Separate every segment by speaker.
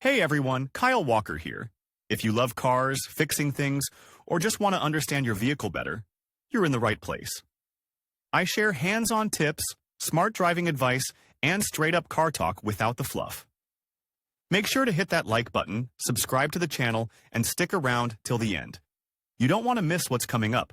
Speaker 1: Hey everyone, Kyle Walker here. If you love cars, fixing things, or just want to understand your vehicle better, you're in the right place. I share hands-on tips, smart driving advice, and straight-up car talk without the fluff. Make sure to hit that like button, subscribe to the channel, and stick around till the end. You don't want to miss what's coming up.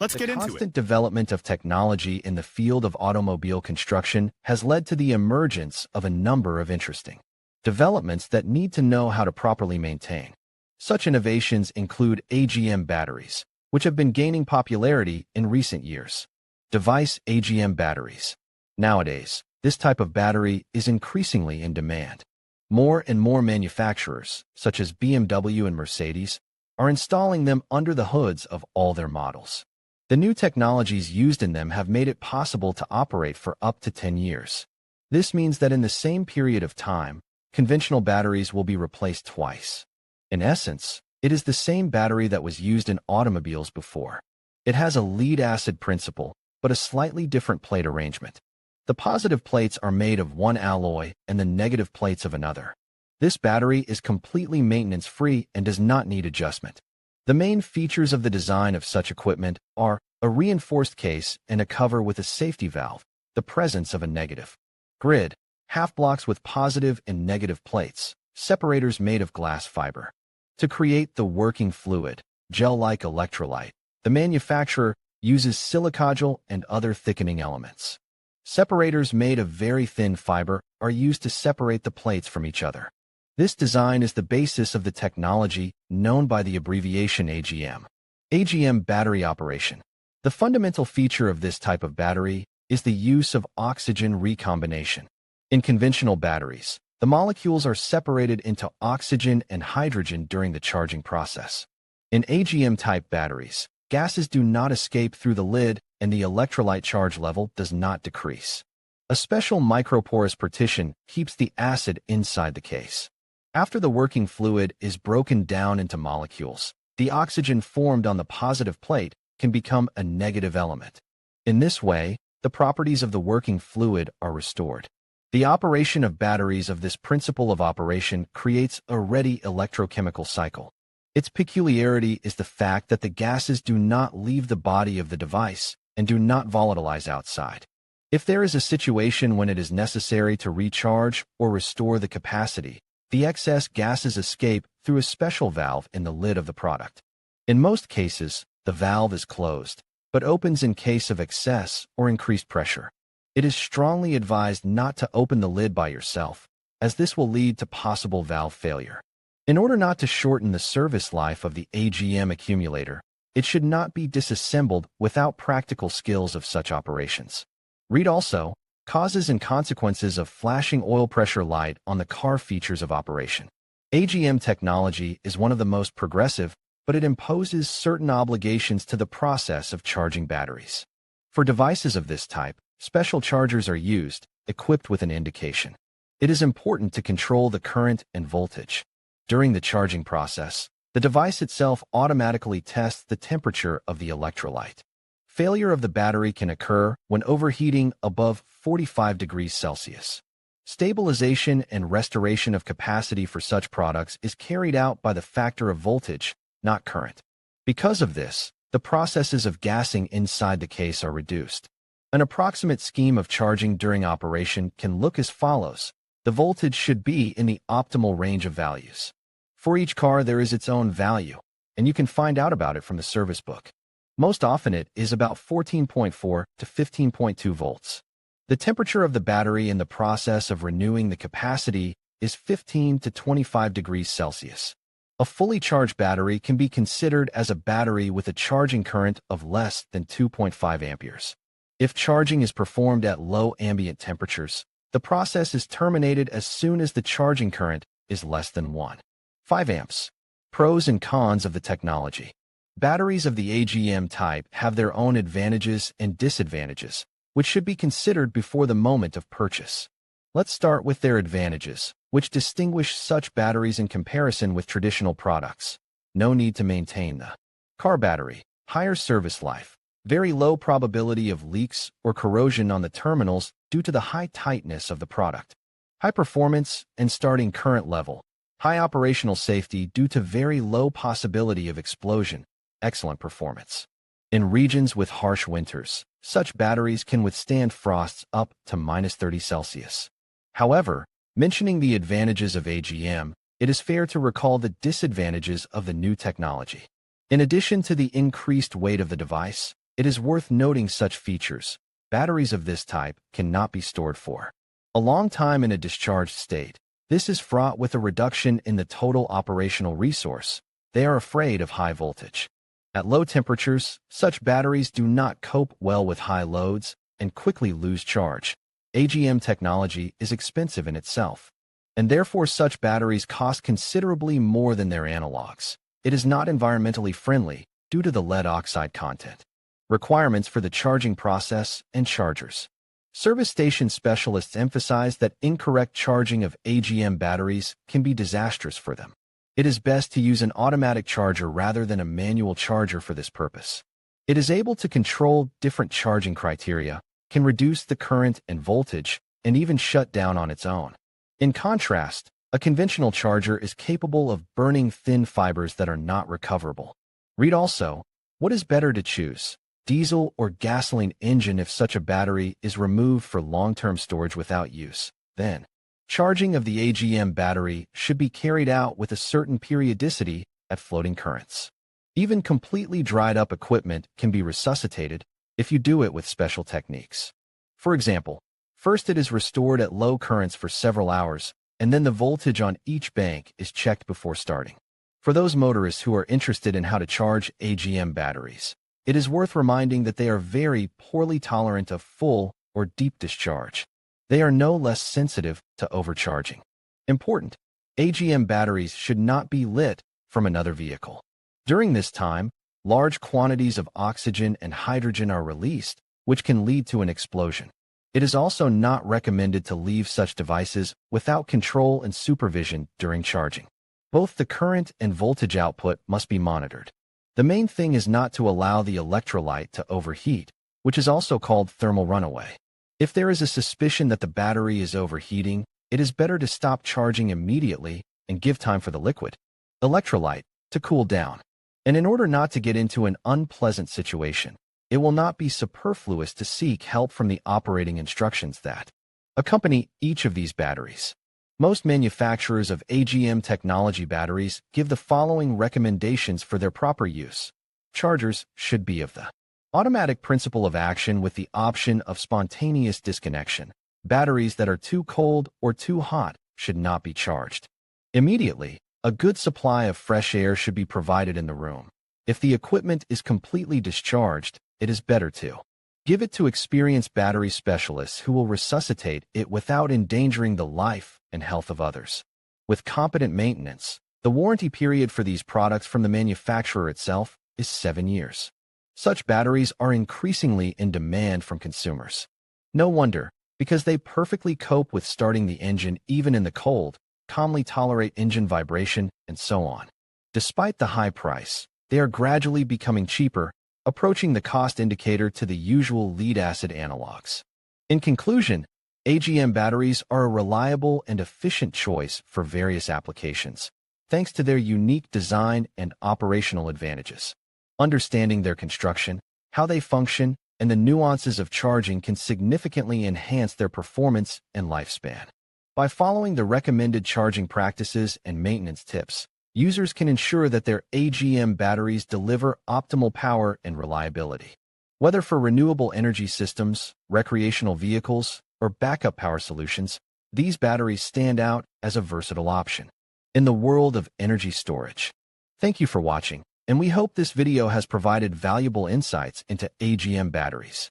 Speaker 1: Let's get into
Speaker 2: The
Speaker 1: it.
Speaker 2: constant development of technology in the field of automobile construction has led to the emergence of a number of interesting developments that need to know how to properly maintain. Such innovations include AGM batteries, which have been gaining popularity in recent years. Device AGM batteries. Nowadays, this type of battery is increasingly in demand. More and more manufacturers, such as BMW and Mercedes, are installing them under the hoods of all their models. The new technologies used in them have made it possible to operate for up to 10 years. This means that in the same period of time, conventional batteries will be replaced twice. In essence, it is the same battery that was used in automobiles before. It has a lead-acid principle, but a slightly different plate arrangement. The positive plates are made of one alloy and the negative plates of another. This battery is completely maintenance-free and does not need adjustment. The main features of the design of such equipment are a reinforced case and a cover with a safety valve, the presence of a negative grid, half blocks with positive and negative plates, separators made of glass fiber. To create the working fluid, gel-like electrolyte, the manufacturer uses silicagel and other thickening elements. Separators made of very thin fiber are used to separate the plates from each other. This design is the basis of the technology known by the abbreviation AGM. AGM battery operation. The fundamental feature of this type of battery is the use of oxygen recombination. In conventional batteries, the molecules are separated into oxygen and hydrogen during the charging process. In AGM-type batteries, gases do not escape through the lid and the electrolyte charge level does not decrease. A special microporous partition keeps the acid inside the case. After the working fluid is broken down into molecules, the oxygen formed on the positive plate can become a negative element. In this way, the properties of the working fluid are restored. The operation of batteries of this principle of operation creates a ready electrochemical cycle. Its peculiarity is the fact that the gases do not leave the body of the device and do not volatilize outside. If there is a situation when it is necessary to recharge or restore the capacity, the excess gases escape through a special valve in the lid of the product. In most cases, the valve is closed, but opens in case of excess or increased pressure. It is strongly advised not to open the lid by yourself, as this will lead to possible valve failure. In order not to shorten the service life of the AGM accumulator, it should not be disassembled without practical skills of such operations. Read also, causes and consequences of flashing oil pressure light on the car features of operation. AGM technology is one of the most progressive, but it imposes certain obligations to the process of charging batteries. For devices of this type, special chargers are used, equipped with an indication. It is important to control the current and voltage. During the charging process, the device itself automatically tests the temperature of the electrolyte. Failure of the battery can occur when overheating above 45 degrees Celsius. Stabilization and restoration of capacity for such products is carried out by the factor of voltage, not current. Because of this, the processes of gassing inside the case are reduced. An approximate scheme of charging during operation can look as follows. The voltage should be in the optimal range of values. For each car there is its own value, and you can find out about it from the service book. Most often it is about 14.4 to 15.2 volts. The temperature of the battery in the process of renewing the capacity is 15 to 25 degrees Celsius. A fully charged battery can be considered as a battery with a charging current of less than 2.5 amperes. If charging is performed at low ambient temperatures, the process is terminated as soon as the charging current is less than 1.5 amps. Pros and cons of the technology. Batteries of the AGM type have their own advantages and disadvantages, which should be considered before the moment of purchase. Let's start with their advantages, which distinguish such batteries in comparison with traditional products. No need to maintain the car battery, higher service life, very low probability of leaks or corrosion on the terminals due to the high tightness of the product. High performance and starting current level. high operational safety due to very low possibility of explosion, excellent performance. In regions with harsh winters, such batteries can withstand frosts up to -30 Celsius. However, mentioning the advantages of AGM, it is fair to recall the disadvantages of the new technology. In addition to the increased weight of the device, it is worth noting such features. Batteries of this type cannot be stored for a long time in a discharged state. This is fraught with a reduction in the total operational resource. They are afraid of high voltage. At low temperatures, such batteries do not cope well with high loads and quickly lose charge. AGM technology is expensive in itself, and therefore such batteries cost considerably more than their analogs. It is not environmentally friendly due to the lead oxide content. Requirements for the charging process and chargers. Service station specialists emphasize that incorrect charging of AGM batteries can be disastrous for them. It is best to use an automatic charger rather than a manual charger for this purpose. It is able to control different charging criteria, can reduce the current and voltage, and even shut down on its own. In contrast, a conventional charger is capable of burning thin fibers that are not recoverable. Read also, what is better to choose, diesel or gasoline engine if such a battery is removed for long-term storage without use? Then, charging of the AGM battery should be carried out with a certain periodicity at floating currents. Even completely dried-up equipment can be resuscitated if you do it with special techniques. For example, first it is restored at low currents for several hours, and then the voltage on each bank is checked before starting. For those motorists who are interested in how to charge AGM batteries, it is worth reminding that they are very poorly tolerant of full or deep discharge. They are no less sensitive to overcharging. Important: AGM batteries should not be lit from another vehicle. During this time, large quantities of oxygen and hydrogen are released, which can lead to an explosion. It is also not recommended to leave such devices without control and supervision during charging. Both the current and voltage output must be monitored. The main thing is not to allow the electrolyte to overheat, which is also called thermal runaway. If there is a suspicion that the battery is overheating, it is better to stop charging immediately and give time for the liquid electrolyte to cool down. And in order not to get into an unpleasant situation, it will not be superfluous to seek help from the operating instructions that accompany each of these batteries. Most manufacturers of AGM technology batteries give the following recommendations for their proper use. Chargers should be of the automatic principle of action with the option of spontaneous disconnection. Batteries that are too cold or too hot should not be charged immediately. A good supply of fresh air should be provided in the room. If the equipment is completely discharged, it is better to give it to experienced battery specialists who will resuscitate it without endangering the life and health of others. With competent maintenance, the warranty period for these products from the manufacturer itself is 7 years. Such batteries are increasingly in demand from consumers. No wonder, because they perfectly cope with starting the engine even in the cold, calmly tolerate engine vibration, and so on. Despite the high price, they are gradually becoming cheaper, approaching the cost indicator to the usual lead-acid analogs. In conclusion, AGM batteries are a reliable and efficient choice for various applications, thanks to their unique design and operational advantages. Understanding their construction, how they function, and the nuances of charging can significantly enhance their performance and lifespan. By following the recommended charging practices and maintenance tips, users can ensure that their AGM batteries deliver optimal power and reliability. Whether for renewable energy systems, recreational vehicles, or backup power solutions, these batteries stand out as a versatile option in the world of energy storage. Thank you for watching, and we hope this video has provided valuable insights into AGM batteries.